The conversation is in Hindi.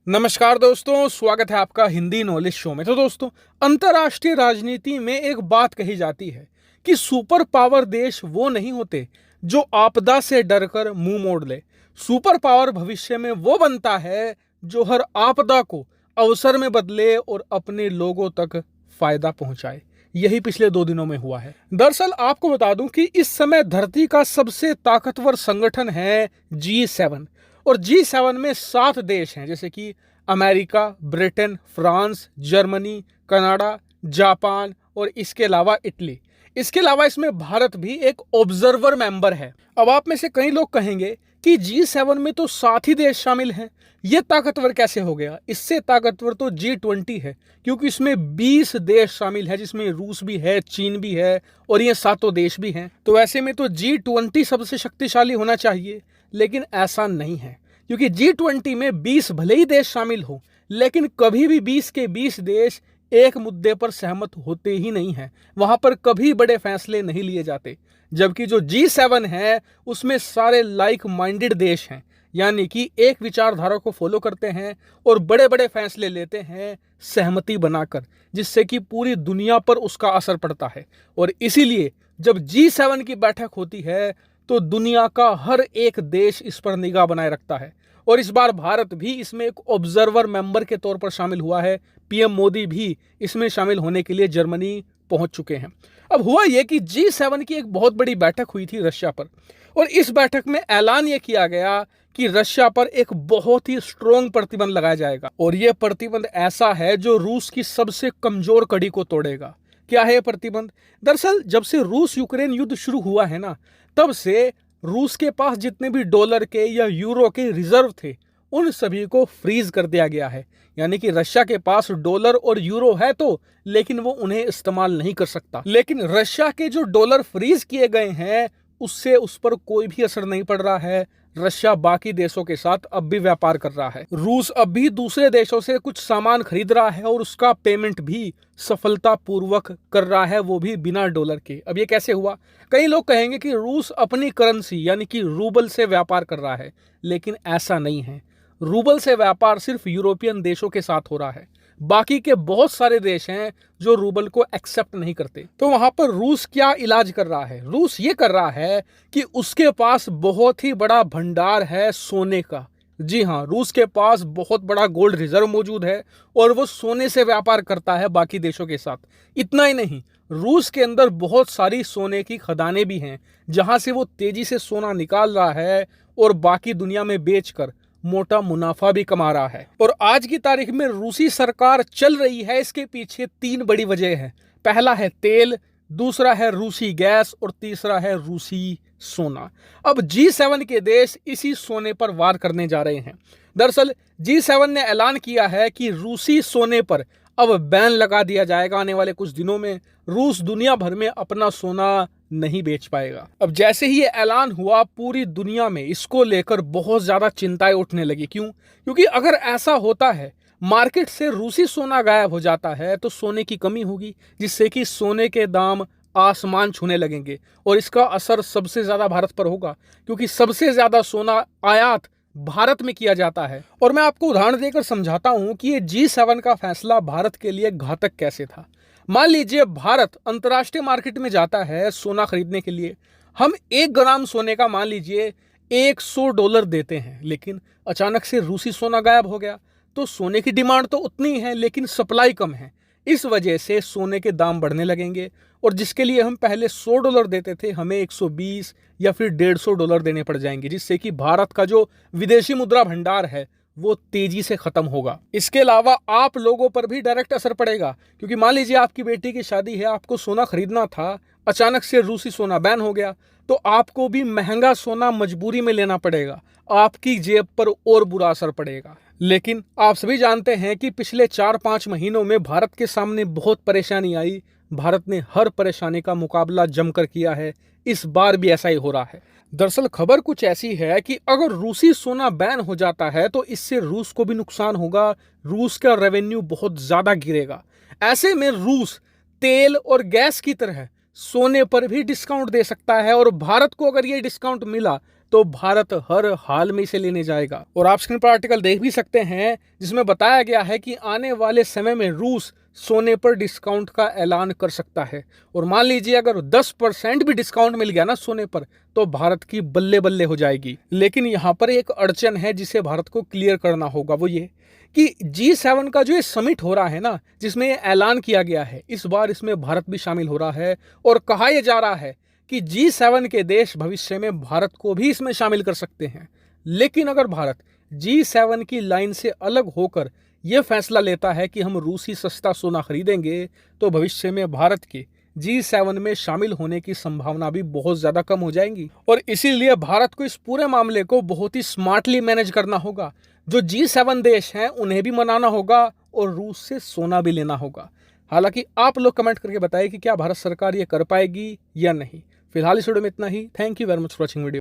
नमस्कार दोस्तों, स्वागत है आपका हिंदी नॉलेज शो में। तो दोस्तों, अंतर्राष्ट्रीय राजनीति में एक बात कही जाती है कि सुपर पावर देश वो नहीं होते जो आपदा से डरकर मुंह मोड़ ले। सुपर पावर भविष्य में वो बनता है जो हर आपदा को अवसर में बदले और अपने लोगों तक फायदा पहुंचाए। यही पिछले 2 दिनों में हुआ है। दरअसल आपको बता दूं कि इस समय धरती का सबसे ताकतवर संगठन है G7 और G7 में 7 देश हैं, जैसे कि America, Britain, France, Germany, Canada, Japan और इसके अलावा इटली। इसके अलावा इसमें भारत भी एक ऑब्जर्वर मेंबर है। अब आप में से कई लोग कहेंगे कि G7 में तो 7 ही देश शामिल हैं, ये ताकतवर कैसे हो गया? इससे ताकतवर तो G20 है, क्योंकि इसमें 20 देश शामिल है, जिसमें रूस भी है, चीन भी है और ये 7 देश भी हैं। तो ऐसे में तो G20 सबसे शक्तिशाली होना चाहिए, लेकिन ऐसा नहीं है, क्योंकि G20 में 20 भले ही देश शामिल हो, लेकिन कभी भी 20 के 20 देश एक मुद्दे पर सहमत होते ही नहीं हैं। वहां पर कभी बड़े फैसले नहीं लिए जाते। जबकि जो G7 है उसमें सारे लाइक माइंडेड देश हैं, यानी कि एक विचारधारा को फॉलो करते हैं और बड़े बड़े फैसले लेते हैं सहमति बनाकर, जिससे कि पूरी दुनिया पर उसका असर पड़ता है। और इसीलिए जब G7 की बैठक होती है तो दुनिया का हर एक देश इस पर निगाह बनाए रखता है। और इस बार भारत भी इसमें एक ऑब्जर्वर मेंबर के तौर पर शामिल हुआ है। पीएम मोदी भी इसमें शामिल होने के लिए जर्मनी पहुंच चुके हैं। अब हुआ यह कि G7 की एक बहुत बड़ी बैठक हुई थी रशिया पर, और इस बैठक में ऐलान यह किया गया कि रशिया पर एक बहुत ही स्ट्रॉन्ग प्रतिबंध लगाया जाएगा। और यह प्रतिबंध ऐसा है जो रूस की सबसे कमजोर कड़ी को तोड़ेगा। क्या है यह प्रतिबंध? दरअसल जब से रूस यूक्रेन युद्ध शुरू हुआ है ना, तब से रूस के पास जितने भी डॉलर के या यूरो के रिजर्व थे, उन सभी को फ्रीज कर दिया गया है। यानी कि रशिया के पास डॉलर और यूरो है तो, लेकिन वो उन्हें इस्तेमाल नहीं कर सकता। लेकिन रशिया के जो डॉलर फ्रीज किए गए हैं, उससे उस पर कोई भी असर नहीं पड़ रहा है। रशिया बाकी देशों के साथ अब भी व्यापार कर रहा है। रूस अब भी दूसरे देशों से कुछ सामान खरीद रहा है और उसका पेमेंट भी सफलतापूर्वक कर रहा है, वो भी बिना डॉलर के। अब ये कैसे हुआ? कई लोग कहेंगे कि रूस अपनी करेंसी यानी कि रूबल से व्यापार कर रहा है, लेकिन ऐसा नहीं है। रूबल से व्यापार सिर्फ यूरोपियन देशों के साथ हो रहा है। बाकी के बहुत सारे देश हैं जो रूबल को एक्सेप्ट नहीं करते। तो वहां पर रूस क्या इलाज कर रहा है? रूस ये कर रहा है कि उसके पास बहुत ही बड़ा भंडार है सोने का। जी हाँ, रूस के पास बहुत बड़ा गोल्ड रिजर्व मौजूद है और वो सोने से व्यापार करता है बाकी देशों के साथ। इतना ही नहीं, रूस के अंदर बहुत सारी सोने की खदानें भी हैं, जहां से वो तेजी से सोना निकाल रहा है और बाकी दुनिया में बेचकर मोटा मुनाफा भी कमा रहा है। और आज की तारीख में रूसी सरकार चल रही है, इसके पीछे 3 बड़ी वजह है। पहला है तेल, दूसरा है रूसी गैस और तीसरा है रूसी सोना। अब G7 के देश इसी सोने पर वार करने जा रहे हैं। दरअसल G7 ने ऐलान किया है कि रूसी सोने पर अब बैन लगा दिया जाएगा। आने वाले कुछ दिनों में रूस दुनिया भर में अपना सोना नहीं बेच पाएगा। अब जैसे ही ये ऐलान हुआ, पूरी दुनिया में इसको लेकर बहुत ज्यादा चिंताएं उठने लगी। क्यों? क्योंकि अगर ऐसा होता है, मार्केट से रूसी सोना गायब हो जाता है, तो सोने की कमी होगी, जिससे कि सोने के दाम आसमान छूने लगेंगे। और इसका असर सबसे ज्यादा भारत पर होगा, क्योंकि सबसे ज्यादा सोना आयात भारत में किया जाता है। और मैं आपको उदाहरण देकर समझाता हूं कि ये G7 का फैसला भारत के लिए घातक कैसे था। मान लीजिए भारत अंतर्राष्ट्रीय मार्केट में जाता है सोना खरीदने के लिए। हम 1 ग्राम सोने का मान लीजिए $100 देते हैं, लेकिन अचानक से रूसी सोना गायब हो गया। तो सोने की डिमांड तो उतनी है, लेकिन सप्लाई कम है। इस वजह से सोने के दाम बढ़ने लगेंगे और जिसके लिए हम पहले $100 देते थे, हमें 120 या फिर $150 देने पड़ जाएंगे, जिससे कि भारत का जो विदेशी मुद्रा भंडार है वो तेजी से खत्म होगा। इसके अलावा आप लोगों पर भी डायरेक्ट असर पड़ेगा, क्योंकि मान लीजिए आपकी बेटी की शादी है, आपको सोना खरीदना था, अचानक से रूसी सोना बैन हो गया, तो आपको भी महंगा सोना मजबूरी में लेना पड़ेगा। आपकी जेब पर और बुरा असर पड़ेगा। लेकिन आप सभी जानते हैं कि पिछले 4-5 महीनों में भारत के सामने बहुत परेशानी आई। भारत ने हर परेशानी का मुकाबला जमकर किया है। इस बार भी ऐसा ही हो रहा है। दरअसल खबर कुछ ऐसी है कि अगर रूसी सोना बैन हो जाता है तो इससे रूस को भी नुकसान होगा। रूस का रेवेन्यू बहुत ज्यादा गिरेगा। ऐसे में रूस तेल और गैस की तरह सोने पर भी डिस्काउंट दे सकता है, और भारत को अगर ये डिस्काउंट मिला तो भारत हर हाल में इसे लेने जाएगा। और आप स्क्रीन पर आर्टिकल देख भी सकते हैं जिसमें बताया गया है कि आने वाले समय में रूस सोने पर डिस्काउंट का ऐलान कर सकता है। और मान लीजिए अगर 10% भी डिस्काउंट मिल गया ना सोने पर, तो भारत की बल्ले बल्ले हो जाएगी। लेकिन यहाँ पर एक अड़चन है जिसे भारत को क्लियर करना होगा, वो ये कि G7 का जो ये समिट हो रहा है ना, जिसमें ये ऐलान किया गया है, इस बार इसमें भारत भी शामिल हो रहा है। और कहा यह जा रहा है कि G7 के देश भविष्य में भारत को भी इसमें शामिल कर सकते हैं। लेकिन अगर भारत G7 की लाइन से अलग होकर यह फैसला लेता है कि हम रूसी सस्ता सोना खरीदेंगे, तो भविष्य में भारत के G7 में शामिल होने की संभावना भी बहुत ज्यादा कम हो जाएंगी। और इसीलिए भारत को इस पूरे मामले को बहुत ही स्मार्टली मैनेज करना होगा। जो G7 देश हैं उन्हें भी मनाना होगा और रूस से सोना भी लेना होगा। हालांकि आप लोग कमेंट करके बताइए कि क्या भारत सरकार ये कर पाएगी या नहीं। फिलहाल इस वीडियो में इतना ही। Thank you very much for watching video.